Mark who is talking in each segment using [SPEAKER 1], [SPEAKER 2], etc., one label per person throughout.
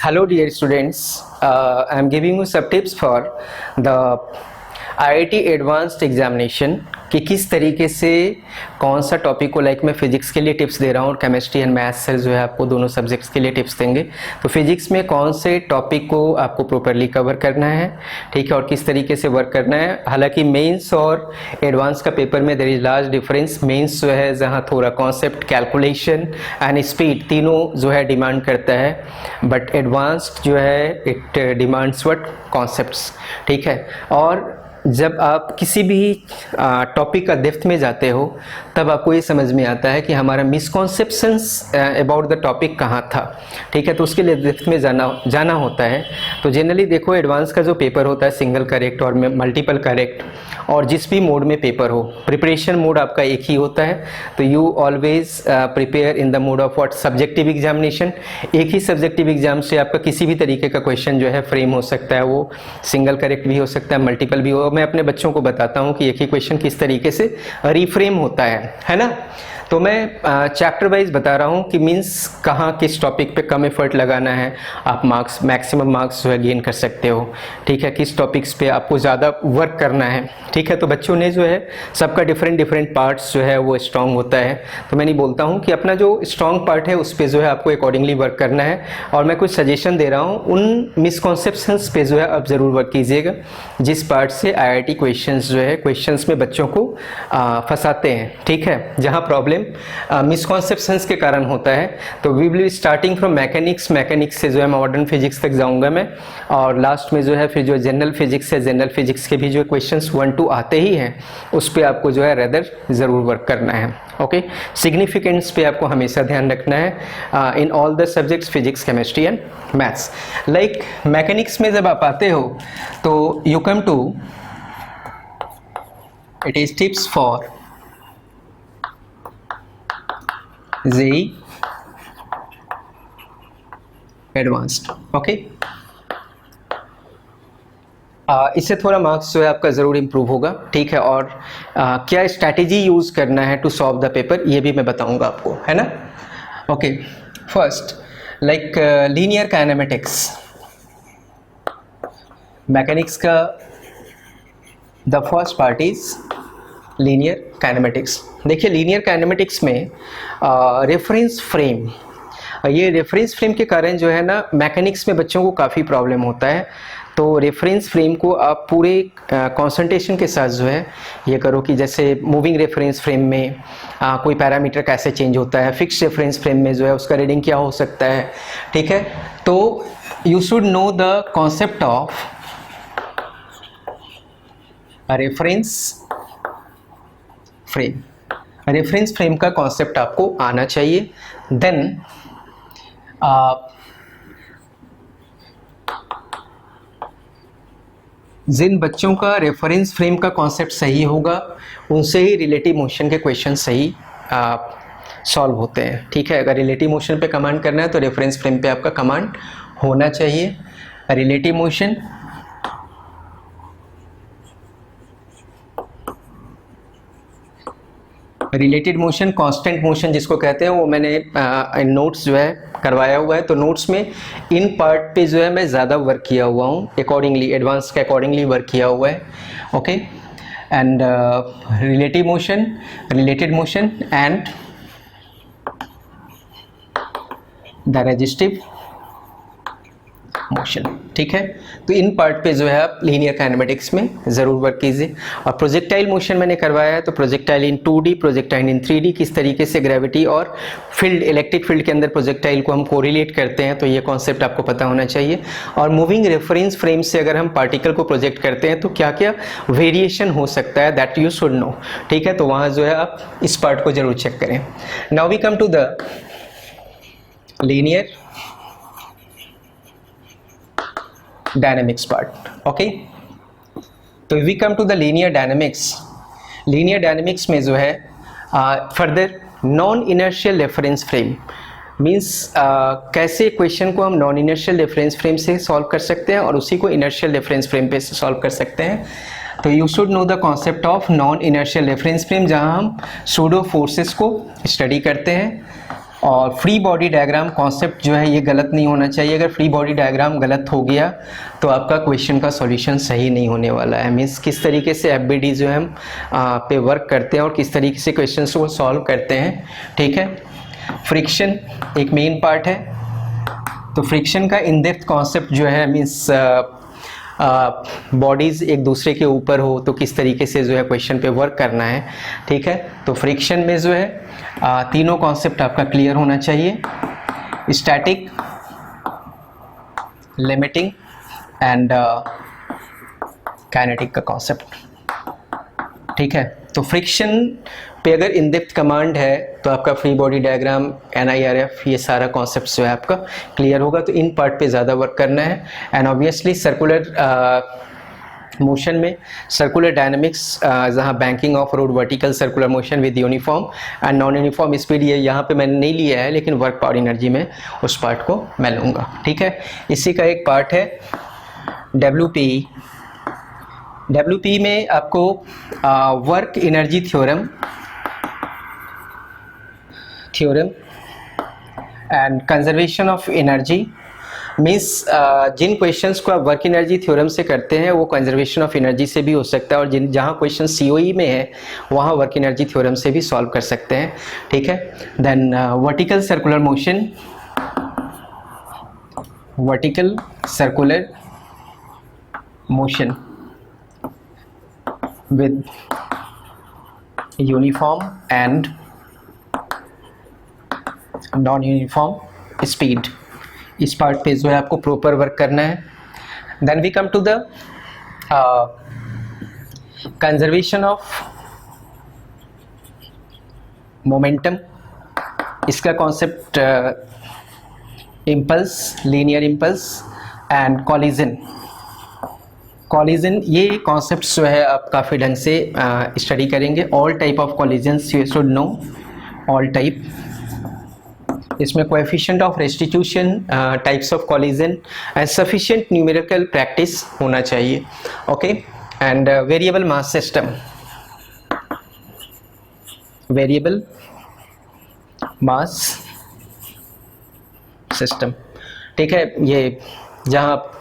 [SPEAKER 1] Hello dear students, I am giving you some tips for the IIT advanced examination कि किस तरीके से कौन सा टॉपिक को मैं फिजिक्स के लिए टिप्स दे रहा हूँ और केमिस्ट्री एंड मैथ्स से जो है आपको दोनों सब्जेक्ट्स के लिए टिप्स देंगे। तो फिजिक्स में कौन से टॉपिक को आपको प्रॉपरली कवर करना है, ठीक है, और किस तरीके से वर्क करना है। हालांकि मेंस और एडवांस का पेपर में there is large difference. Mains जो है जहाँ थोड़ा कॉन्सेप्ट, कैलकुलेशन एंड स्पीड तीनों जो है डिमांड करता है, बट एडवांस्ड जो है इट डिमांड्स व्हाट कॉन्सेप्ट्स, ठीक है। और जब आप किसी भी टॉपिक का डेप्थ में जाते हो तब आपको ये समझ में आता है कि हमारा मिसकॉन्सेप्शंस अबाउट द टॉपिक कहाँ था, ठीक है। तो उसके लिए डेप्थ में जाना होता है। तो जनरली देखो, एडवांस का जो पेपर होता है सिंगल करेक्ट और मल्टीपल करेक्ट, और जिस भी मोड में पेपर हो, प्रिपरेशन मोड आपका एक ही होता है। तो you always prepare in the mode of what subjective examination. एक ही सब्जेक्टिव एग्जाम से आपका किसी भी तरीके का क्वेश्चन जो है फ्रेम हो सकता है, वो सिंगल करेक्ट भी हो सकता है, मल्टीपल भी हो। मैं अपने बच्चों को बताता हूं कि एक ही क्वेश्चन किस तरीके से रिफ्रेम होता है ना। तो मैं चैप्टर वाइज बता रहा हूं कि मींस कहाँ किस टॉपिक पे कम एफर्ट लगाना है, आप मार्क्स मैक्सिमम मार्क्स जो है गेन कर सकते हो, ठीक है। किस टॉपिक्स पे आपको ज़्यादा वर्क करना है, ठीक है। तो बच्चों ने जो है सबका डिफरेंट पार्ट्स जो है वो स्ट्रांग होता है। तो मैं नहीं बोलता हूँ कि अपना जो स्ट्रांग पार्ट है उस पर जो है आपको अकॉर्डिंगली वर्क करना है। और मैं कुछ सजेशन दे रहा हूँ, उन मिसकॉन्सेप्शंस पे जो है आप ज़रूर वर्क कीजिएगा जिस पार्ट से IIT क्वेश्चंस जो है क्वेश्चंस में बच्चों को फंसाते हैं, ठीक है, जहाँ प्रॉब्लम मिसकॉन्सेप्शंस के कारण होता है। तो we will starting from mechanics से जो है मॉडर्न फिजिक्स तक जाऊंगा मैं, और लास्ट में जो है फिर जो जनरल फिजिक्स है, जनरल फिजिक्स के भी जो क्वेश्चंस 1-2 आते ही हैं उस पर आपको जो है रेदर ज़रूर वर्क करना है, ओके। सिग्निफिकेंस पे आपको हमेशा ध्यान रखना है in all the subjects physics, chemistry and maths. Like mechanics में जब आप आते हो तो you come to it is tips for JEE advanced, okay. इससे थोड़ा मार्क्स जो है आपका ज़रूर इम्प्रूव होगा, ठीक है। और क्या स्ट्रैटेजी यूज़ करना है टू सॉल्व द पेपर, ये भी मैं बताऊंगा आपको, है ना, okay. First, like linear kinematics, mechanics का the first part is linear kinematics. देखिए, लीनियर काइनेमेटिक्स में रेफरेंस फ्रेम, ये रेफरेंस फ्रेम के कारण जो है ना मैकेनिक्स में बच्चों को काफ़ी प्रॉब्लम होता है। तो रेफरेंस फ्रेम को आप पूरे कंसंट्रेशन के साथ जो है ये करो कि जैसे मूविंग रेफरेंस फ्रेम में कोई पैरामीटर कैसे चेंज होता है, फिक्स रेफरेंस फ्रेम में जो है उसका रीडिंग क्या हो सकता है, ठीक है। तो you should know the concept of reference frame. Reference frame का कॉन्सेप्ट आपको आना चाहिए। देन जिन बच्चों का रेफरेंस फ्रेम का कॉन्सेप्ट सही होगा उनसे ही रिलेटिव मोशन के क्वेश्चन सही सॉल्व होते हैं, ठीक है। अगर रिलेटिव मोशन पे कमांड करना है तो रेफरेंस फ्रेम पे आपका कमांड होना चाहिए। Relative motion, related motion, constant motion जिसको कहते हैं, वो मैंने नोट्स जो है करवाया हुआ है। तो नोट्स में इन पार्ट पे जो है मैं ज़्यादा वर्क किया हुआ हूँ, अकॉर्डिंगली एडवांस के अकॉर्डिंगली वर्क किया हुआ है, okay. And relative motion, related motion and the resistive motion, ठीक है। तो इन पार्ट पे जो है आप लीनियर काइनेमेटिक्स में ज़रूर वर्क कीजिए। और प्रोजेक्टाइल मोशन मैंने करवाया है, तो प्रोजेक्टाइल इन 2D, प्रोजेक्टाइल इन 3D, किस तरीके से ग्रेविटी और फील्ड, इलेक्ट्रिक फील्ड के अंदर प्रोजेक्टाइल को हम कोरिलेट करते हैं, तो ये कॉन्सेप्ट आपको पता होना चाहिए। और मूविंग रेफरेंस फ्रेम से अगर हम पार्टिकल को प्रोजेक्ट करते हैं तो क्या क्या वेरिएशन हो सकता है, दैट यू शुड नो, ठीक है। तो वहाँ जो है आप इस पार्ट को जरूर चेक करें। Now we come to the linear dynamics part, okay. तो we come to the linear dynamics. Linear dynamics में जो है further non inertial reference frame means कैसे क्वेश्चन को हम नॉन इनर्शियल रेफरेंस फ्रेम से सॉल्व कर सकते हैं और उसी को इनर्शियल रेफरेंस फ्रेम पे से सॉल्व कर सकते हैं। तो you should know the concept of non inertial reference frame, जहां हम सूडो फोर्सेस को स्टडी करते हैं, और फ्री बॉडी डायग्राम कॉन्सेप्ट जो है ये गलत नहीं होना चाहिए। अगर फ्री बॉडी डायग्राम गलत हो गया तो आपका क्वेश्चन का सॉल्यूशन सही नहीं होने वाला है। मीन्स किस तरीके से एफबीडी जो है हम पे वर्क करते हैं और किस तरीके से क्वेश्चंस को सॉल्व करते हैं, ठीक है। फ्रिक्शन एक मेन पार्ट है, तो फ्रिक्शन का इन डेप्थ कॉन्सेप्ट जो है मीन्स बॉडीज़ एक दूसरे के ऊपर हो तो किस तरीके से जो है क्वेश्चन पे वर्क करना है, ठीक है। तो फ्रिक्शन में जो है तीनों कॉन्सेप्ट आपका क्लियर होना चाहिए, स्टैटिक, लिमिटिंग एंड काइनेटिक का कॉन्सेप्ट, ठीक है। तो फ्रिक्शन पे अगर इन डेप्थ कमांड है तो आपका फ्री बॉडी डायग्राम, NIRF, ये सारा कॉन्सेप्ट जो है आपका क्लियर होगा। तो इन पार्ट पे ज़्यादा वर्क करना है। एंड ऑब्वियसली सर्कुलर मोशन में सर्कुलर डायनामिक्स, जहाँ banking of road, vertical circular motion with uniform and non uniform speed, ये यहाँ पे मैंने नहीं लिया है, लेकिन वर्क पावर एनर्जी में उस पार्ट को मैं लूँगा, ठीक है। इसी का एक पार्ट है WPE। WPE में आपको work energy theorem and conservation of energy, means जिन क्वेश्चंस को आप वर्क एनर्जी थ्योरम से करते हैं वो कंजर्वेशन ऑफ एनर्जी से भी हो सकता है, और जहाँ क्वेश्चन COE में है वहाँ वर्क एनर्जी थ्योरम से भी सॉल्व कर सकते हैं, ठीक है। Then vertical circular motion, vertical circular motion with uniform and non uniform speed, इस पार्ट पे जो है आपको प्रॉपर वर्क करना है। Then we come to the conservation of momentum. इसका concept impulse, linear impulse and collision. Collision, ये concepts जो है आप काफ़ी ढंग से स्टडी करेंगे। All type of collisions you should know, all type. इसमें coefficient of restitution, types of collision and sufficient numerical practice होना चाहिए, okay. And variable mass system, variable mass system, ठीक है। ये जहाँ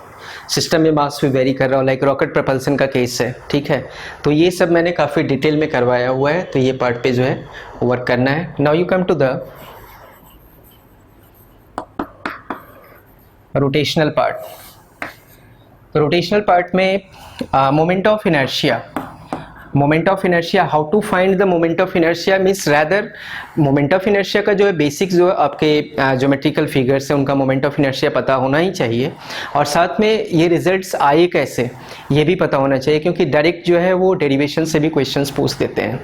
[SPEAKER 1] सिस्टम में मास भी वेरी कर रहा हो, लाइक रॉकेट प्रपल्सन का केस है, ठीक है। तो ये सब मैंने काफ़ी डिटेल में करवाया हुआ है, तो ये पार्ट पे जो है वर्क करना है। Now you come to the rotational part. Rotational part में moment of inertia, moment of inertia, how to find the moment of inertia means rather moment of inertia का जो है बेसिक जो आपके ज्योमेट्रिकल फिगर्स है उनका मोमेंट ऑफ इनर्शिया पता होना ही चाहिए, और साथ में ये रिजल्ट्स आए कैसे ये भी पता होना चाहिए, क्योंकि डायरेक्ट जो है वो डेरिवेशन से भी क्वेश्चंस पूछ देते हैं,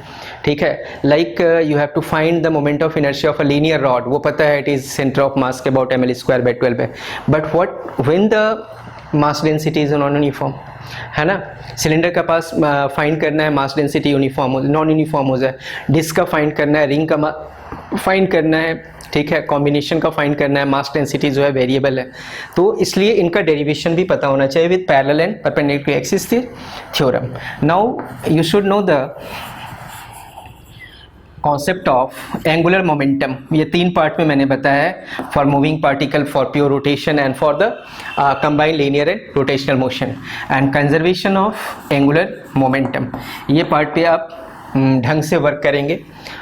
[SPEAKER 1] ठीक है। Like you have to find the moment of inertia of a linear rod, वो पता है it is centre of mass के अबाउट ml²/12 है, but what when the mass density is non uniform, है ना। सिलेंडर का पास फाइंड करना है मास डेंसिटी यूनिफॉर्म हो, नॉन यूनिफॉर्म हो जाए, डिस्क का फाइंड करना है, रिंग का फाइंड करना है, ठीक है, कॉम्बिनेशन का फाइंड करना है, मास डेंसिटी जो है वेरिएबल है, तो इसलिए इनका डेरिवेशन भी पता होना चाहिए with parallel and perpendicular axis theorem. Now you should know the concept of angular momentum. ये तीन पार्ट में मैंने बताया है, for moving particle, for pure rotation and for the combined linear and rotational motion and conservation of angular momentum. ये part पे आप ढंग से वर्क करेंगे,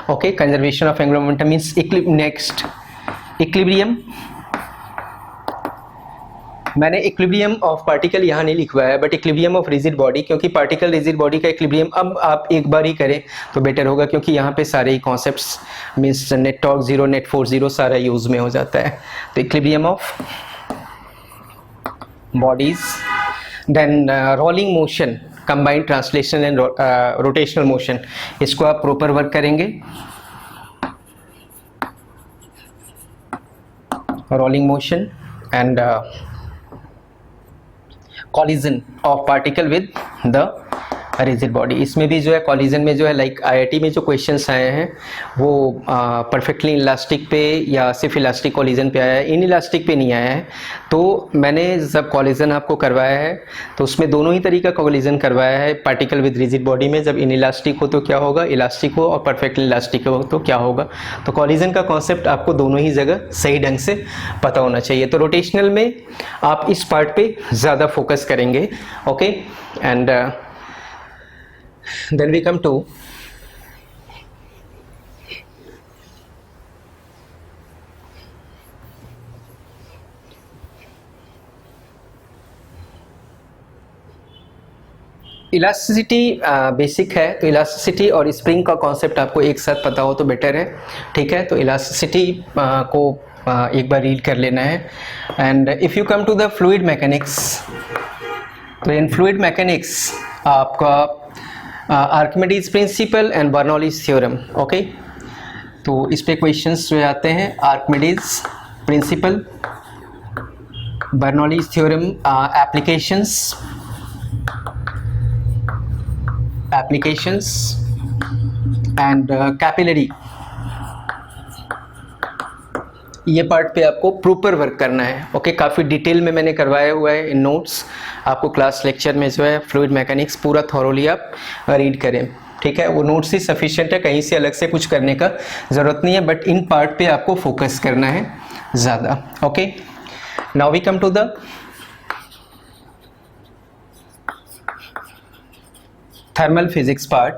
[SPEAKER 1] okay. Conservation of angular momentum means next equilibrium. मैंने इक्विलिब्रियम ऑफ पार्टिकल यहाँ नहीं लिखवाया है, but equilibrium of rigid body, क्योंकि पार्टिकल रिजिड बॉडी का इक्विलिब्रियम अब आप एक बार ही करें तो बेटर होगा, क्योंकि यहाँ पे सारे ही concepts means net torque 0, net force 0 सारा यूज में हो जाता है। तो equilibrium of bodies, then rolling motion, combined translation and rotational motion, इसको आप प्रॉपर वर्क करेंगे। Rolling motion and collision of particle with the rigid body, इसमें भी जो है कॉलिजन में जो है लाइक आईआईटी में जो क्वेश्चंस आए हैं वो परफेक्टली इलास्टिक पे या सिर्फ इलास्टिक कॉलिजन पे आया है, इन इलास्टिक पे नहीं आया है। तो मैंने जब कॉलिजन आपको करवाया है तो उसमें दोनों ही तरीका कॉलिजन करवाया है, पार्टिकल विद रिजिड बॉडी में जब इन इलास्टिक हो तो क्या होगा, इलास्टिक हो, और परफेक्टली इलास्टिक हो तो क्या होगा। तो कॉलिजन का कॉन्सेप्ट आपको दोनों ही जगह सही ढंग से पता होना चाहिए। तो रोटेशनल में आप इस पार्ट पे ज़्यादा फोकस करेंगे, okay. And then we come to elasticity. Basic है तो इलास्टिसिटी और स्प्रिंग का कॉन्सेप्ट आपको एक साथ पता हो तो बेटर है, ठीक है। तो इलास्टिसिटी को एक बार रीड कर लेना है। And if you come to the fluid mechanics, तो इन फ्लूइड मैकेनिक्स आपका Archimedes principle and Bernoulli's theorem, okay. तो इस पे क्वेश्चंस जो आते हैं, Archimedes principle, Bernoulli's theorem, applications and capillary, ये पार्ट पे आपको प्रॉपर वर्क करना है, ओके। काफ़ी डिटेल में मैंने करवाया हुआ है इन नोट्स, आपको क्लास लेक्चर में जो है फ्लूइड मैकेनिक्स पूरा थॉरोली आप रीड करें, ठीक है। वो नोट्स ही सफिशिएंट है, कहीं से अलग से कुछ करने का ज़रूरत नहीं है, बट इन पार्ट पे आपको फोकस करना है ज़्यादा, okay. Now we come to the thermal physics part.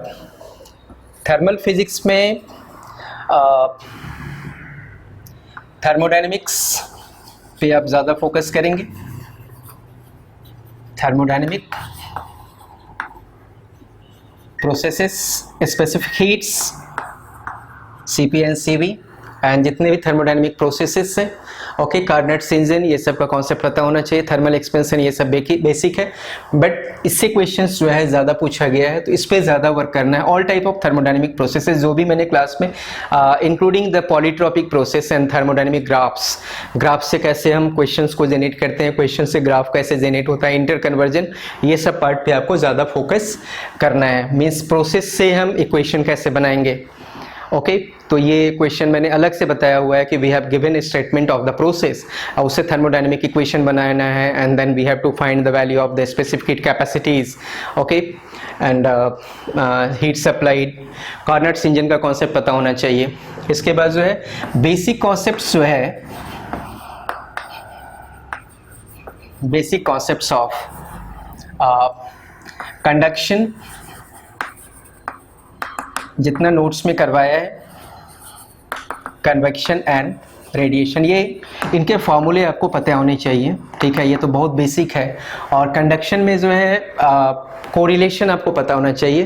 [SPEAKER 1] Thermal physics में थर्मोडायनेमिक्स पे आप ज़्यादा फोकस करेंगे, thermodynamic processes, specific heats, CP and CV, and जितने भी थर्मोडायनेमिक प्रोसेसेस हैं, ओके। कार्नट, सिंजन, ये सब का कॉन्सेप्ट पता होना चाहिए। थर्मल एक्सपेंशन ये सब बेसिक है, बट इससे क्वेश्चंस जो है ज़्यादा पूछा गया है तो इस पर ज़्यादा वर्क करना है। All type of thermodynamic processes जो भी मैंने क्लास में including the polytropic process and thermodynamic graphs से कैसे हम क्वेश्चंस को जनरेट करते हैं, क्वेश्चन से ग्राफ कैसे जनरेट होता है, इंटर कन्वर्जन, ये सब पार्ट पे आपको ज़्यादा फोकस करना है। मीन्स प्रोसेस से हम इक्वेशन कैसे बनाएंगे, ओके। तो ये क्वेश्चन मैंने अलग से बताया हुआ है कि we have given statement of the process, और उससे थर्मोडायनेमिक इक्वेशन बनाना है, and then we have to find the value of the specific heat capacities, okay, and heat supplied. Carnot, engine का कॉन्सेप्ट पता होना चाहिए। इसके बाद जो है बेसिक कॉन्सेप्ट्स जो है, बेसिक कॉन्सेप्ट्स ऑफ कंडक्शन, जितना नोट्स में करवाया है, कन्वेक्शन एंड रेडिएशन, ये इनके फॉर्मूले आपको पता होने चाहिए, ठीक है। ये तो बहुत बेसिक है। और कंडक्शन में जो है कोरिलेशन आपको पता होना चाहिए,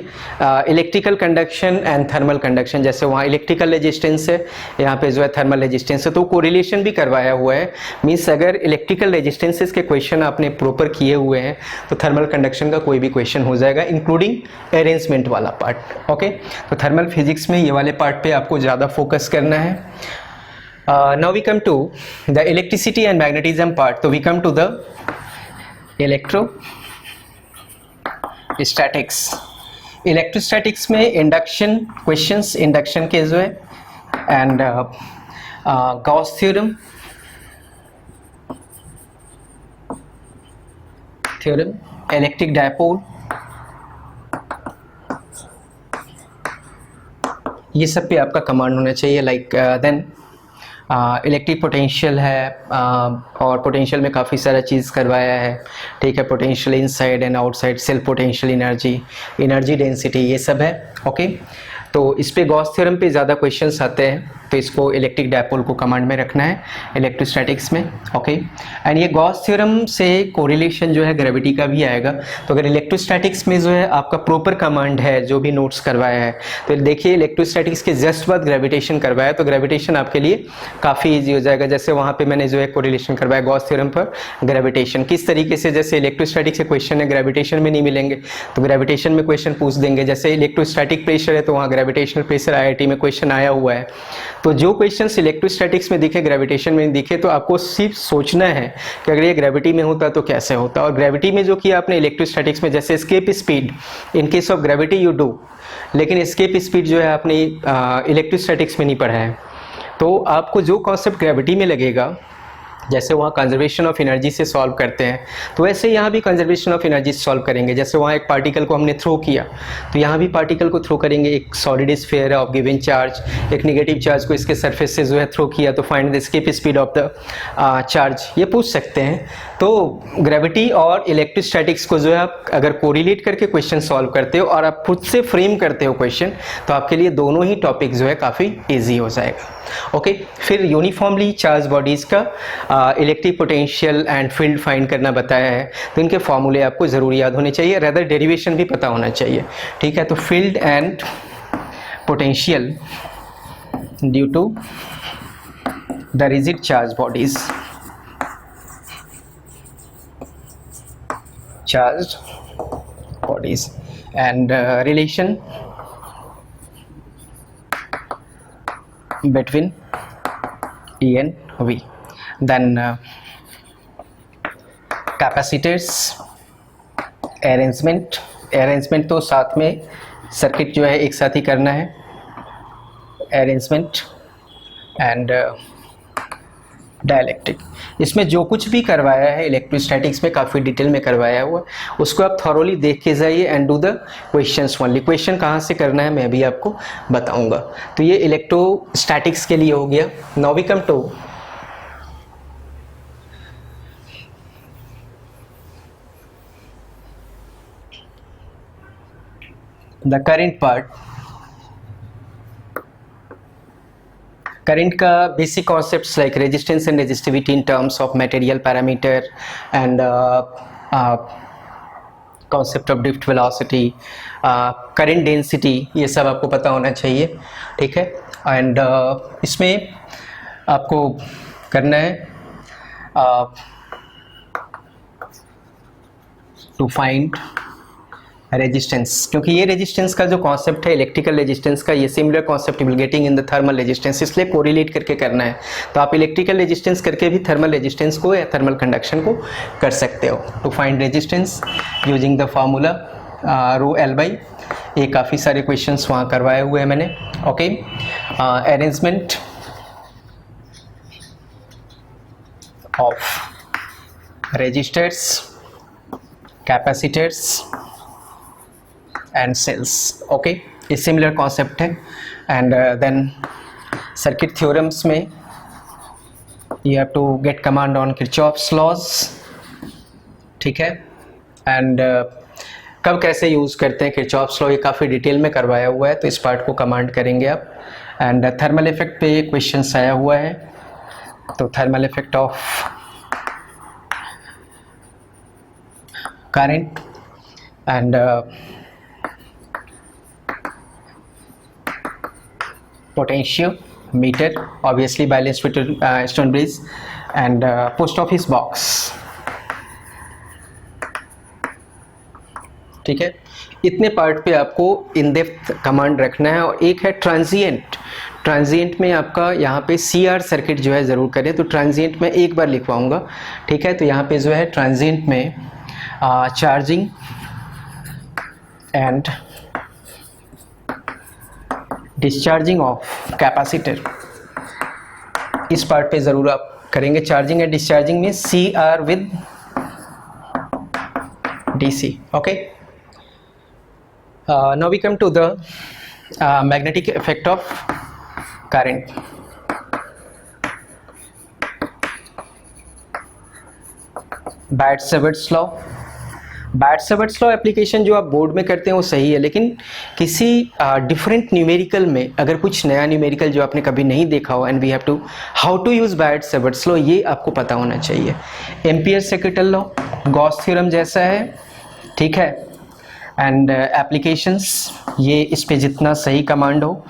[SPEAKER 1] electrical conduction and thermal conduction. जैसे वहाँ इलेक्ट्रिकल रेजिस्टेंस है, यहाँ पे जो है थर्मल रेजिस्टेंस है, तो कोरिलेशन भी करवाया हुआ है। मीन्स अगर इलेक्ट्रिकल रेजिस्टेंसेस के क्वेश्चन आपने प्रॉपर किए हुए हैं तो थर्मल कंडक्शन का कोई भी क्वेश्चन हो जाएगा, इंक्लूडिंग अरेंजमेंट वाला पार्ट, ओके। तो थर्मल फिजिक्स में ये वाले पार्ट पे आपको ज़्यादा फोकस करना है। Now we come to the electricity and magnetism part. So we come to the electrostatics. Electrostatics में induction questions, induction के जो है, and Gauss theorem, electric dipole, ये सब पे आपका कमांड होना चाहिए। लाइक देन इलेक्ट्रिक पोटेंशियल है, और पोटेंशियल में काफ़ी सारा चीज़ करवाया है, ठीक है। Potential inside and outside, self potential energy, energy density, ये सब है, ओके। तो इस पे गॉस थ्योरम पे ज़्यादा क्वेश्चंस आते हैं, तो इसको इलेक्ट्रिक डायपोल को कमांड में रखना है इलेक्ट्रोस्टैटिक्स में, ओके। एंड ये गॉस थ्योरम से कोरिलेशन जो है ग्रेविटी का भी आएगा। तो अगर इलेक्ट्रोस्टैटिक्स में जो है आपका प्रॉपर कमांड है, जो भी नोट्स करवाया है, तो देखिए इलेक्ट्रोस्टैटिक्स के जस्ट बाद ग्रेविटेशन करवाया, तो ग्रेविटेशन आपके लिए काफ़ी ईजी हो जाएगा। जैसे वहाँ पर मैंने जो है कोरिलेशन करवाया गॉस थ्योरम पर ग्रेविटेशन, किस तरीके से, जैसे इलेक्ट्रोस्टैटिक से क्वेश्चन है ग्रेविटेशन में नहीं मिलेंगे, तो ग्रेविटेशन में क्वेश्चन पूछ देंगे। जैसे इलेक्ट्रोस्टैटिक प्रेशर है तो वहाँ ग्रेविटेशनल प्रेशर IIT में क्वेश्चन आया हुआ है, तो जो क्वेश्चंस इलेक्ट्रोस्टैटिक्स में दिखे ग्रेविटेशन में दिखे तो आपको सिर्फ सोचना है कि अगर ये ग्रेविटी में होता तो कैसे होता, और ग्रेविटी में जो किया आपने इलेक्ट्रोस्टैटिक्स में, जैसे escape speed in case of gravity you do, लेकिन एस्केप स्पीड जो है आपने इलेक्ट्रोस्टैटिक्स में नहीं पढ़ा है। तो आपको जो कॉन्सेप्ट ग्रेविटी में लगेगा, जैसे वहाँ कंजर्वेशन ऑफ एनर्जी से सॉल्व करते हैं, तो वैसे यहाँ भी कंजर्वेशन ऑफ एनर्जी से सॉल्व करेंगे। जैसे वहाँ एक पार्टिकल को हमने थ्रो किया, तो यहाँ भी पार्टिकल को थ्रो करेंगे। एक सॉलिड स्फीयर है ऑफ गिवन चार्ज, एक नेगेटिव चार्ज को इसके सरफेस से जो है थ्रो किया, तो find the escape speed of the charge, ये पूछ सकते हैं। तो ग्रेविटी और इलेक्ट्रोस्टैटिक्स को जो है आप अगर कोरिलेट करके क्वेश्चन सॉल्व करते हो और आप खुद से फ्रेम करते हो क्वेश्चन, तो आपके लिए दोनों ही टॉपिक जो है काफ़ी ईजी हो जाएगा। ओके, फिर यूनिफॉर्मली चार्ज बॉडीज़ का electric potential and field find करना बताया है, तो इनके फॉर्मूले आपको ज़रूर याद होने चाहिए, रेदर डेरिवेशन भी पता होना चाहिए। ठीक है, तो field and potential due to the rigid charge bodies, charge bodies and relation between E and V. Then capacitors arrangement तो साथ में सर्किट जो है एक साथ ही करना है, अरेंजमेंट एंड डायलैक्ट्रिक। इसमें जो कुछ भी करवाया है इलेक्ट्रोस्टैटिक्स में काफ़ी डिटेल में करवाया हुआ, उसको आप थॉरोली देख के जाइए and do the questions only. Question कहाँ से करना है मैं भी आपको बताऊंगा। तो ये इलेक्ट्रोस्टैटिक्स के लिए हो गया। Now we come to the current part. Current का basic concepts like resistance and resistivity in terms of material parameter and concept of drift velocity, current density, ये सब आपको पता होना चाहिए। ठीक है, एंड इसमें आपको करना है टू फाइंड रेजिस्टेंस, क्योंकि ये रेजिस्टेंस का जो कॉन्सेप्ट है इलेक्ट्रिकल रेजिस्टेंस का, ये similar concept will getting in the thermal resistance, इसलिए कोरिलेट करके करना है। तो आप इलेक्ट्रिकल रेजिस्टेंस करके भी थर्मल रेजिस्टेंस को या थर्मल कंडक्शन को कर सकते हो। To find resistance using the formula rho L by, ये काफ़ी सारे क्वेश्चंस वहाँ करवाए हुए हैं मैंने। Okay, arrangement of resistors, capacitors and cells. Okay, ये सिमिलर कॉन्सेप्ट है। एंड देन सर्किट थ्योरम्स में you have to get command on Kirchhoff's laws. ठीक है, एंड कब कैसे यूज़ करते हैं किरचॉफ्स लॉ, ये काफ़ी डिटेल में करवाया हुआ है, तो इस पार्ट को कमांड करेंगे आप। एंड थर्मल इफेक्ट पे क्वेश्चन आया हुआ है, तो thermal effect of current and potentiometer, obviously balance stone bridge and post office box. ठीक है, इतने पार्ट पे आपको इन डेप्थ कमांड रखना है। और एक है ट्रांजिएंट। ट्रांजिएंट में आपका यहाँ पे CR सर्किट जो है ज़रूर करें, तो ट्रांजिएंट में एक बार लिखवाऊंगा। ठीक है, तो यहाँ पे जो है ट्रांजिएंट में charging and discharging of capacitor, इस पार्ट पे ज़रूर आप करेंगे। चार्जिंग एंड डिस्चार्जिंग में CR with DC। Okay, now we come to the magnetic effect of current. Biot Savart's law, Biot Savart's law application जो आप बोर्ड में करते हैं वो सही है, लेकिन किसी डिफरेंट न्यूमेरिकल में अगर कुछ नया न्यूमेरिकल जो आपने कभी नहीं देखा हो, and we have to how to use Biot Savart's law, ये आपको पता होना चाहिए। Ampere circuital law Gauss theorem जैसा है। ठीक है, एंड एप्लीकेशंस, ये इस पे जितना सही कमांड हो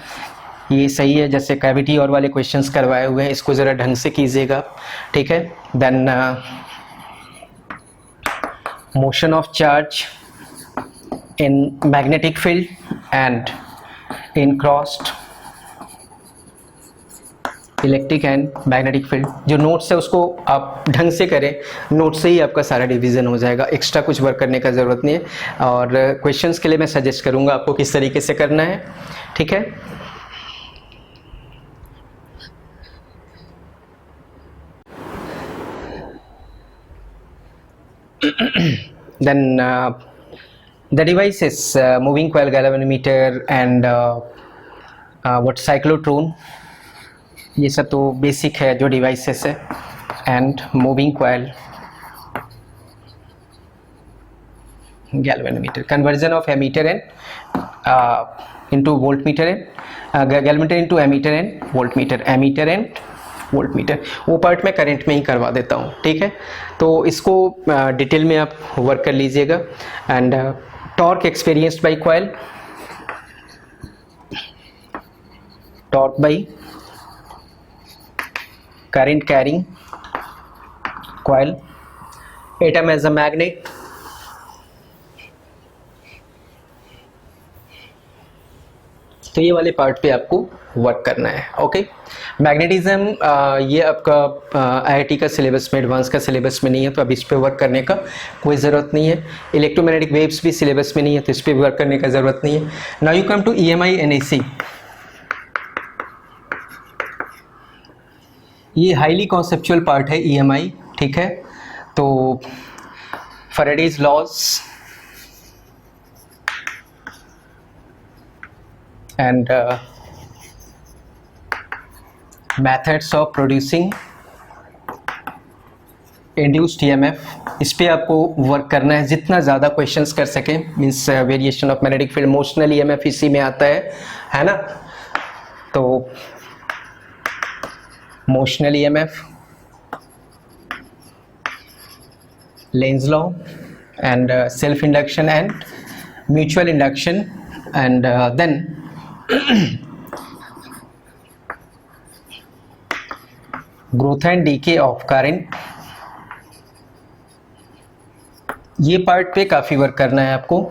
[SPEAKER 1] ये सही है। जैसे कैविटी और वाले क्वेश्चंस करवाए हुए हैं, इसको ज़रा ढंग से कीजिएगा। ठीक है, then motion of charge in magnetic field and in crossed electric and magnetic field. जो नोट्स है उसको आप ढंग से करें, नोट से ही आपका सारा डिवीजन हो जाएगा, एक्स्ट्रा कुछ वर्क करने का ज़रूरत नहीं है। और क्वेश्चंस के लिए मैं सजेस्ट करूँगा आपको किस तरीके से करना है, ठीक है। Then the device is moving coil galvanometer and what cyclotron, ये सब तो बेसिक है जो डिवाइसेस है। And moving coil galvanometer, conversion of ammeter and into voltmeter and galvanometer into ammeter and voltmeter, ammeter and voltmeter, वो part मैं current में ही करवा देता हूँ, ठीक है। तो इसको डिटेल में आप वर्क कर लीजिएगा। And torque experienced by coil, torque by current carrying coil, atom as a magnet, तो ये वाले पार्ट पे आपको वर्क करना है, ओके। मैग्नेटिज्म ये आपका आईआईटी का सिलेबस में, एडवांस का सिलेबस में नहीं है, तो अब इस पे वर्क करने का कोई ज़रूरत नहीं है। इलेक्ट्रोमैग्नेटिक वेव्स भी सिलेबस में नहीं है, तो इस पे वर्क करने का ज़रूरत नहीं है। Now you come to EMI and AC. ये हाईली कॉन्सेप्चुअल पार्ट है ईएमआई, ठीक है। तो Faraday's laws and methods of producing induced EMF, इस पे आपको वर्क करना है, जितना ज़्यादा क्वेश्चंस कर सकें। Means variation of magnetic field, motional EMF इसी में आता है ना। तो motional EMF, Lenz law and self induction and mutual induction and then growth and decay of current. ये पार्ट पे काफ़ी वर्क करना है आपको।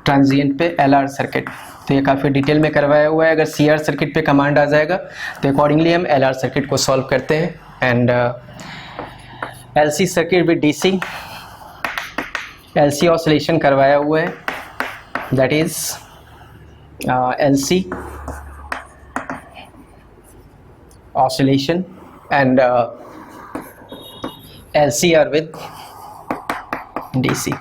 [SPEAKER 1] ट्रांजिएंट पे एलआर सर्किट, तो ये काफ़ी डिटेल में करवाया हुआ है। अगर सीआर सर्किट पे कमांड आ जाएगा तो अकॉर्डिंगली हम एलआर सर्किट को सॉल्व करते हैं। And LC circuit with DC, LC oscillation करवाया हुआ है, that is LC oscillation and LCR with DC.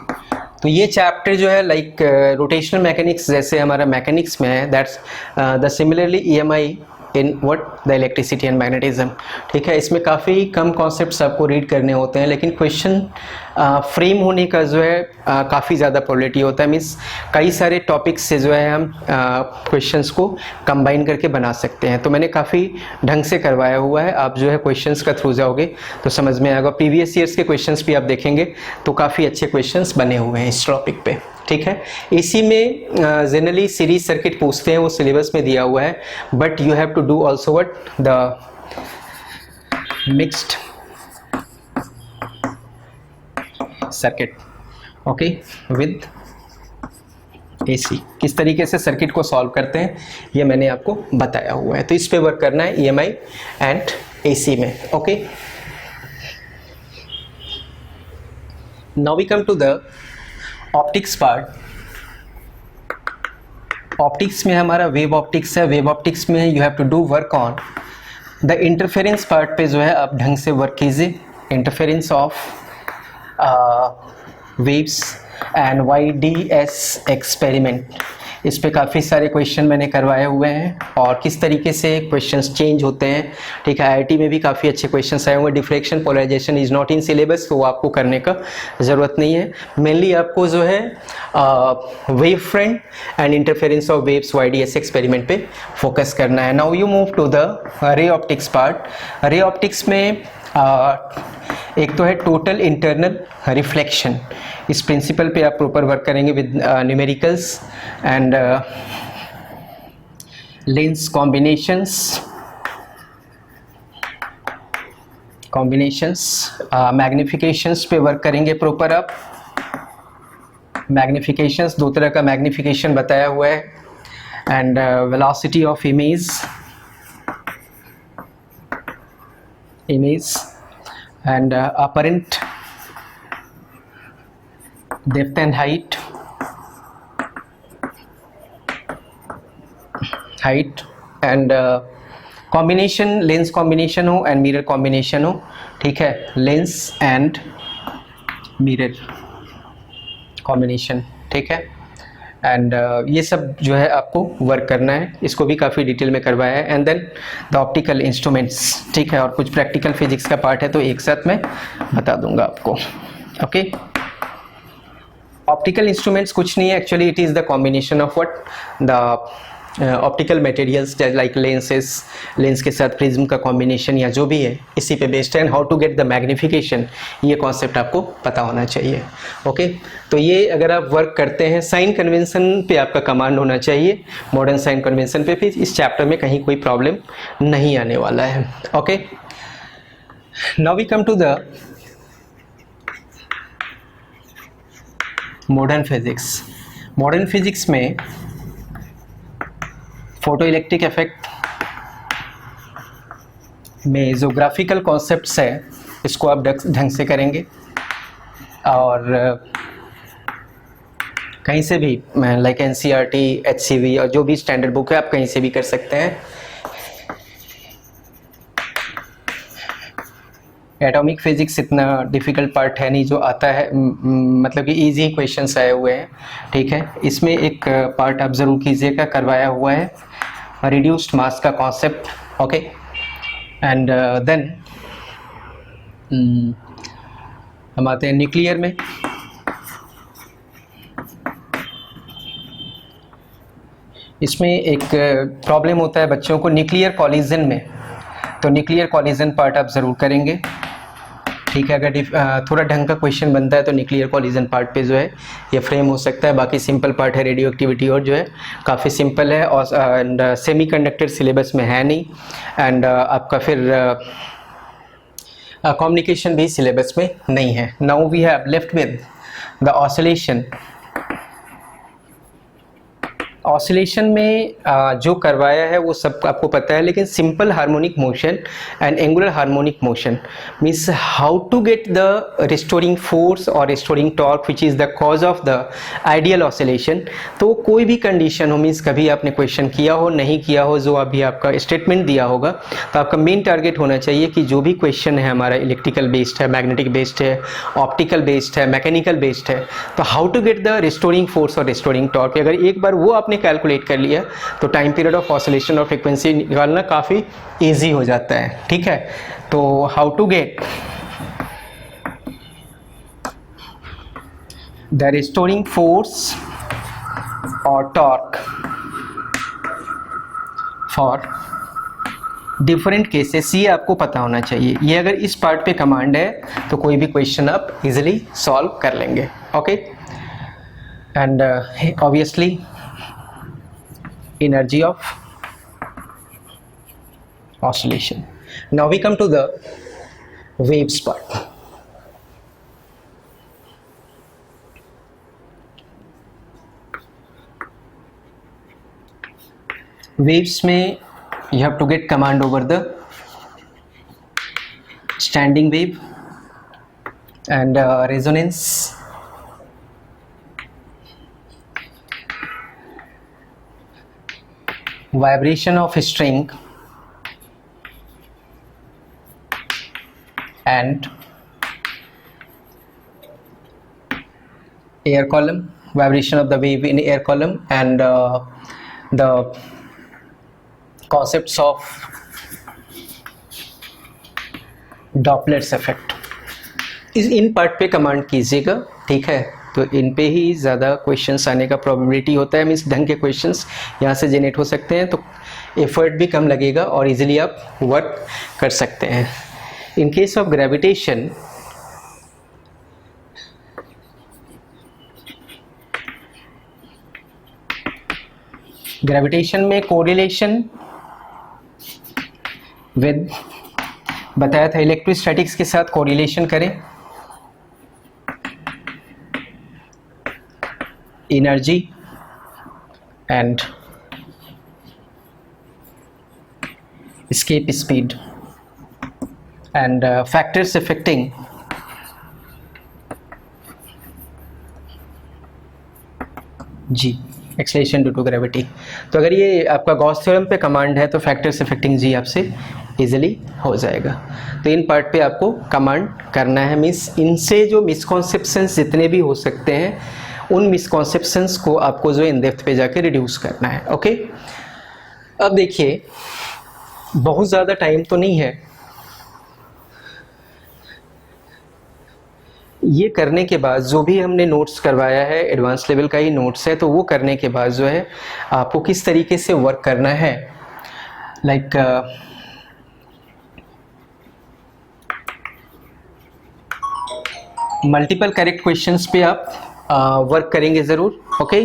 [SPEAKER 1] तो ये चैप्टर जो है लाइक रोटेशनल मैकेनिक्स जैसे हमारा मैकेनिक्स में है, that's the similarly EMI in what the electricity and magnetism, ठीक है। इसमें काफ़ी कम कॉन्सेप्ट्स आपको रीड करने होते हैं, लेकिन क्वेश्चन फ्रेम होने का जो है काफ़ी ज़्यादा प्रोबेबिलिटी होता है। मीन्स कई सारे टॉपिक्स से जो है हम क्वेश्चंस को कंबाइन करके बना सकते हैं। तो मैंने काफ़ी ढंग से करवाया हुआ है, आप जो है क्वेश्चंस का थ्रू जाओगे तो समझ में आएगा। प्रीवियस ईयर्स के क्वेश्चंस भी आप देखेंगे तो काफ़ी अच्छे क्वेश्चंस बने हुए हैं इस टॉपिक पे, ठीक है। इसी में जनरली सीरीज सर्किट पूछते हैं, वो सिलेबस में दिया हुआ है, but you have to do also what the mixed circuit, okay, with AC. किस तरीके से सर्किट को सॉल्व करते हैं ये मैंने आपको बताया हुआ है। तो इस पे वर्क करना है ईएमआई एंड एसी में, okay. Now we come to the optics part. Optics में हमारा वेव ऑप्टिक्स है। वेव ऑप्टिक्स में you have to do work on the interference part पे जो है आप ढंग से वर्क कीजिए। Interference of waves and YDS experiment, इस पे काफ़ी सारे क्वेश्चन मैंने करवाए हुए हैं और किस तरीके से क्वेश्चंस चेंज होते हैं, ठीक है। आईआईटी में भी काफ़ी अच्छे क्वेश्चंस आए हुए। Deflection polarization is not in syllabus, तो वो आपको करने का ज़रूरत नहीं है। मेनली आपको जो है wave front and interference of waves YDS experiment पे फोकस करना है। Now you move to the ray optics part. Ray optics में एक तो है टोटल इंटरनल रिफ्लेक्शन, इस प्रिंसिपल पे आप प्रॉपर वर्क करेंगे with numericals and lens combinations magnifications पे वर्क करेंगे प्रॉपर। आप मैग्निफिकेशंस, दो तरह का मैग्निफिकेशन बताया हुआ है, and velocity of image image, and apparent depth and height and combination, lens combination हो एंड मिरर कॉम्बिनेशन हो, ठीक है, लेंस एंड मिरर कॉम्बिनेशन, ठीक है। एंड ये सब जो है आपको वर्क करना है, इसको भी काफ़ी डिटेल में करवाया है। And then the optical instruments, ठीक है, और कुछ प्रैक्टिकल फिजिक्स का पार्ट है तो एक साथ मैं बता दूंगा आपको। ओके, ऑप्टिकल इंस्ट्रूमेंट्स कुछ नहीं है actually, it is the combination of what the optical materials like lenses, lens के साथ प्रिज्म का कॉम्बिनेशन या जो भी है इसी पे बेस्ड है। And how to get the magnification, ये कॉन्सेप्ट आपको पता होना चाहिए। ओके, तो ये अगर आप वर्क करते हैं, साइन कन्वेंशन पे आपका कमांड होना चाहिए, मॉडर्न साइन कन्वेंशन पे, फिर इस चैप्टर में कहीं कोई प्रॉब्लम नहीं आने वाला है। Okay, now we come to the modern physics. Modern physics में फोटो इलेक्ट्रिक इफेक्ट में जो ग्राफिकल कॉन्सेप्ट्स है इसको आप ढंग से करेंगे, और कहीं से भी लाइक एनसीईआरटी, एचसीवी और जो भी स्टैंडर्ड बुक है आप कहीं से भी कर सकते हैं। एटॉमिक फिजिक्स इतना डिफ़िकल्ट पार्ट है नहीं, जो आता है मतलब कि इजी क्वेश्चंस आए हुए हैं, ठीक है। इसमें एक पार्ट आप ज़रूर कीजिएगा, करवाया हुआ है रिड्यूस्ड मास का कॉन्सेप्ट। ओके, एंड देन हम आते हैं न्यूक्लियर में। इसमें एक प्रॉब्लम होता है बच्चों को न्यूक्लियर कॉलिजन में, तो न्यूक्लियर कॉलिजन पार्ट आप ज़रूर करेंगे, ठीक है। अगर थोड़ा ढंग का क्वेश्चन बनता है तो न्यूक्लियर कॉलिजन पार्ट पे जो है ये फ्रेम हो सकता है। बाकी सिंपल पार्ट है रेडियो एक्टिविटी, और जो है काफ़ी सिंपल है, और एंड सेमीकंडक्टर सिलेबस में है नहीं, एंड आपका फिर कम्युनिकेशन भी सिलेबस में नहीं है। Now we have left with the oscillation. Oscillation में जो करवाया है वो सब आपको पता है, लेकिन simple harmonic motion and angular harmonic motion means how to get the restoring force और restoring torque which is the cause of the ideal oscillation. तो कोई भी कंडीशन हो, मीन्स कभी आपने क्वेश्चन किया हो नहीं किया हो, जो अभी आपका स्टेटमेंट दिया होगा, तो आपका मेन टारगेट होना चाहिए कि जो भी क्वेश्चन है हमारा इलेक्ट्रिकल बेस्ड है, मैग्नेटिक बेस्ड है, ऑप्टिकल बेस्ड है, मैकेनिकल बेस्ड है, तो how to get the restoring force और रिस्टोरिंग टॉर्क। अगर एक बार वो आपने कैलकुलेट कर लिया तो टाइम पीरियड ऑफ ऑसिलेशन और फ्रीक्वेंसी निकालना काफ़ी इजी हो जाता है, ठीक है। तो how to get the restoring force और टॉर्क फॉर डिफरेंट केसेस, ये आपको पता होना चाहिए। ये अगर इस पार्ट पे कमांड है तो कोई भी क्वेश्चन आप इजीली सॉल्व कर लेंगे। Okay, and obviously energy of oscillation. Now we come to the waves part. Waves में you have to get command over the standing wave and resonance, vibration of string and air column, vibration of the wave in air column, and the concepts of Doppler's effect। In part पे command कीजिएगा, ठीक है। तो इन पे ही ज़्यादा questions आने का probability होता है, मीन्स ढंग के क्वेश्चंस यहाँ से जनरेट हो सकते हैं, तो एफर्ट भी कम लगेगा और इजीली आप वर्क कर सकते हैं। In case of gravitation, gravitation में कोरिलेशन विद, बताया था इलेक्ट्रोस्टैटिक्स के साथ कोरिलेशन करें, energy and escape speed। And factors effecting g acceleration due to gravity. तो अगर ये आपका गॉस थ्योरम पे कमांड है तो फैक्टर्स इफेक्टिंग जी आपसे इजीली हो जाएगा। तो इन पार्ट पे आपको कमांड करना है, मीन्स इनसे जो मिसकॉन्सेप्शंस जितने भी हो सकते हैं उन मिसकॉन्सेप्शंस को आपको जो इन डेप्थ पे जाके रिड्यूस करना है। ओके, अब देखिए बहुत ज़्यादा टाइम तो नहीं है, ये करने के बाद जो भी हमने नोट्स करवाया है एडवांस लेवल का ही नोट्स है, तो वो करने के बाद जो है आपको किस तरीके से वर्क करना है, लाइक मल्टीपल करेक्ट क्वेश्चंस पे आप वर्क करेंगे ज़रूर। ओके,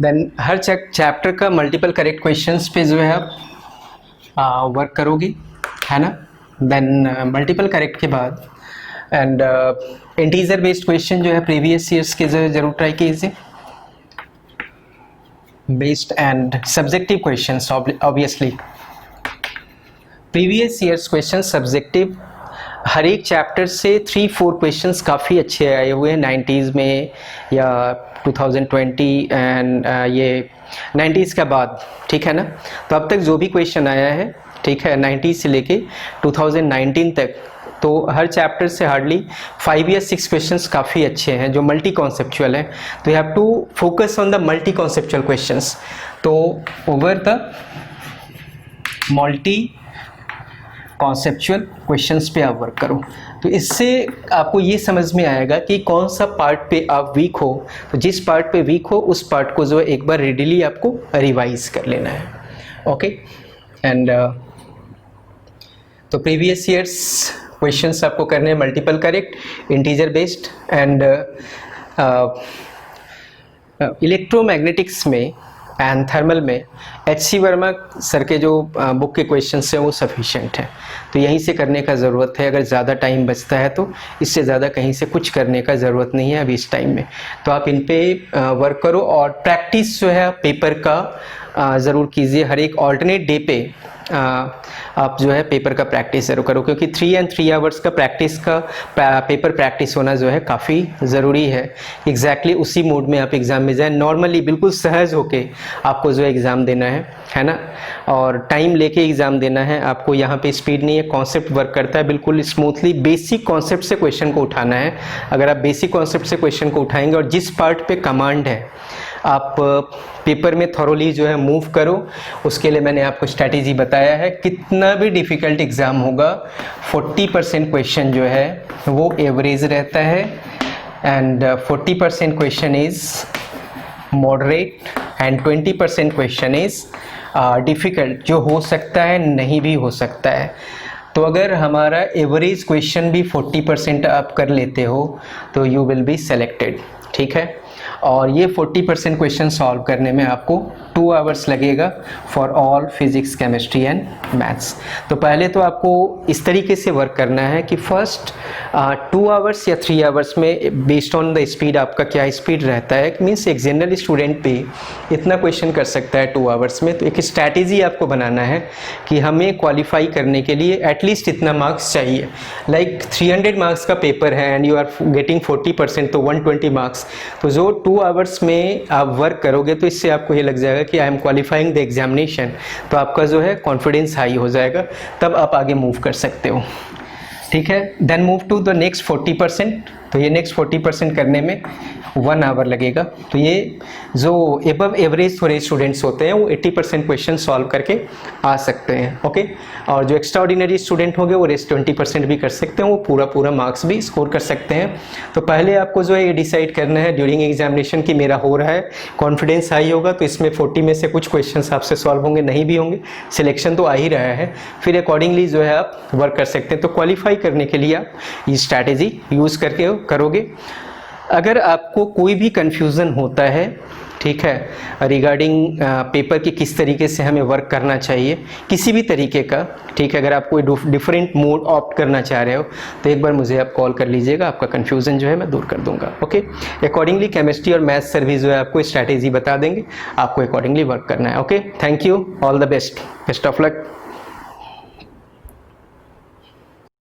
[SPEAKER 1] देन हर चैप्टर का मल्टीपल करेक्ट क्वेश्चंस पे जो है आप वर्क करोगे, है ना। देन मल्टीपल करेक्ट के बाद एंड इंटीजर बेस्ड क्वेश्चन जो है प्रीवियस ईयर्स के जो जरूर ट्राई कीजिए, based and subjective questions obviously previous years question subjective हर एक चैप्टर से 3-4 क्वेश्चंस काफ़ी अच्छे आए हुए हैं 90s में या 2020 एंड ये 90s के बाद, ठीक है ना। तो अब तक जो भी क्वेश्चन आया है, ठीक है, 90 से लेके 2019 तक, तो हर चैप्टर से हार्डली 5 या 6 क्वेश्चंस काफ़ी अच्छे हैं जो मल्टी कॉन्सेप्चुअल हैं। तो you have to focus on the multi conceptual questions. तो over the multi conceptual questions पे आप वर्क करो। तो इससे आपको ये समझ में आएगा कि कौन सा पार्ट पे आप वीक हो, तो जिस पार्ट पे वीक हो उस पार्ट को जो है एक बार रेडिली आपको रिवाइज कर लेना है। ओके, एंड तो प्रीवियस ईयर्स क्वेश्चंस आपको करने हैं multiple correct, integer based and electromagnetics में एंड थर्मल में H.C. वर्मा सर के जो बुक के क्वेश्चंस हैं वो सफिशिएंट हैं। तो यहीं से करने का ज़रूरत है, अगर ज़्यादा टाइम बचता है तो इससे ज़्यादा कहीं से कुछ करने का ज़रूरत नहीं है अभी इस टाइम में। तो आप इन पे वर्क करो और प्रैक्टिस जो है पेपर का ज़रूर कीजिए। हर एक ऑल्टरनेट डे पे आप जो है पेपर का प्रैक्टिस ज़रूर करो, क्योंकि 3 and 3 आवर्स का प्रैक्टिस का पेपर प्रैक्टिस होना जो है काफ़ी ज़रूरी है। एग्जैक्टली उसी मोड में आप एग्ज़ाम में जाएं, नॉर्मली बिल्कुल सहज होके आपको जो है एग्ज़ाम देना है ना। और टाइम लेके एग्ज़ाम देना है आपको, यहाँ पे स्पीड नहीं है, कॉन्सेप्ट वर्क करता है बिल्कुल स्मूथली। बेसिक कॉन्सेप्ट से क्वेश्चन को उठाना है। अगर आप बेसिक कॉन्सेप्ट से क्वेश्चन को उठाएंगे और जिस पार्ट पे कमांड है आप पेपर में थॉरोली जो है मूव करो, उसके लिए मैंने आपको स्ट्रैटेजी बताया है। कितना भी डिफ़िकल्ट एग्ज़ाम होगा 40% क्वेश्चन जो है वो एवरेज रहता है and 40% question is moderate and 20% question is difficult, जो हो सकता है नहीं भी हो सकता है। तो अगर हमारा एवरेज क्वेश्चन भी 40% आप कर लेते हो तो यू विल बी सेलेक्टेड, ठीक है। और ये 40% क्वेश्चन सॉल्व करने में आपको 2 आवर्स लगेगा for all physics, chemistry and maths. तो पहले तो आपको इस तरीके से वर्क करना है कि फर्स्ट 2 आवर्स या 3 आवर्स में बेस्ड ऑन द स्पीड, आपका क्या स्पीड रहता है, मीन्स एक जनरल स्टूडेंट भी इतना क्वेश्चन कर सकता है 2 आवर्स में। तो एक स्ट्रैटेजी आपको बनाना है कि हमें क्वालिफाई करने के लिए एटलीस्ट इतना मार्क्स चाहिए। लाइक 300 मार्क्स का पेपर है एंड यू आर गेटिंग 40%, तो 120 मार्क्स। तो जो 2 आवर्स में आप वर्क करोगे तो इससे आपको ये लग जाएगा कि I am qualifying the examination, तो आपका जो है कॉन्फिडेंस हाई हो जाएगा, तब आप आगे मूव कर सकते हो, ठीक है। Then move to the next 40%। तो ये नेक्स्ट 40% करने में 1 आवर लगेगा। तो ये जो एबव एवरेज थोड़े स्टूडेंट्स होते हैं वो 80% क्वेश्चन सॉल्व करके आ सकते हैं, ओके। और जो एक्स्ट्रा ऑर्डिनरी स्टूडेंट होंगे वो रेस्ट 20% भी कर सकते हैं, वो पूरा मार्क्स भी स्कोर कर सकते हैं। तो पहले आपको जो है ये डिसाइड करना है ड्यूरिंग एग्जामिनेशन कि मेरा हो रहा है, कॉन्फिडेंस हाई होगा तो इसमें 40 में से कुछ क्वेश्चन आपसे सॉल्व होंगे, नहीं भी होंगे, सिलेक्शन तो आ ही रहा है, फिर अकॉर्डिंगली जो है आप वर्क कर सकते हैं। तो क्वालिफाई करने के लिए आप ये स्ट्रैटेजी यूज़ करके करोगे। अगर आपको कोई भी कन्फ्यूज़न होता है ठीक है, रिगार्डिंग पेपर की किस तरीके से हमें वर्क करना चाहिए, किसी भी तरीके का, ठीक है। अगर आप कोई डिफरेंट मोड ऑप्ट करना चाह रहे हो तो एक बार मुझे आप कॉल कर लीजिएगा, आपका कन्फ्यूज़न जो है मैं दूर कर दूंगा। ओके, अकॉर्डिंगली केमिस्ट्री और मैथ्स सर भी जो है आपको स्ट्रैटेजी बता देंगे, आपको अकॉर्डिंगली वर्क करना है। Okay, thank you, all the best, best of luck.